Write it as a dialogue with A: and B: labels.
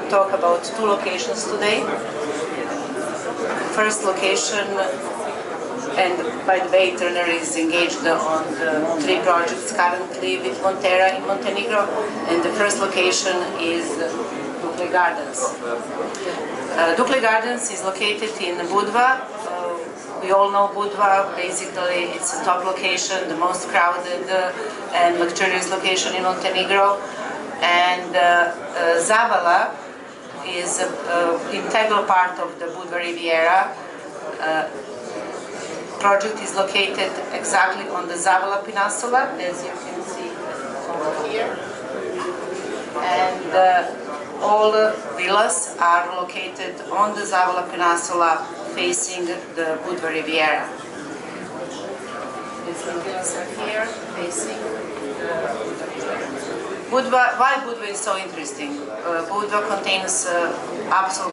A: talk about two locations today. First location, and by the way, Turner is engaged on the 3 projects currently with Monterra in Montenegro, and the first location is Dukley Gardens. Dukley Gardens is located in Budva. We all know Budva. Basically, it's a top location, the most crowded and luxurious location in Montenegro. And Zavala is an integral part of the Budva Riviera. Project is located exactly on the Zavala Peninsula, as you can see over here. And all villas are located on the Zavala Peninsula facing the Budva Riviera. These villas are here facing Budva. Why Budva is so interesting? Budva contains absolutely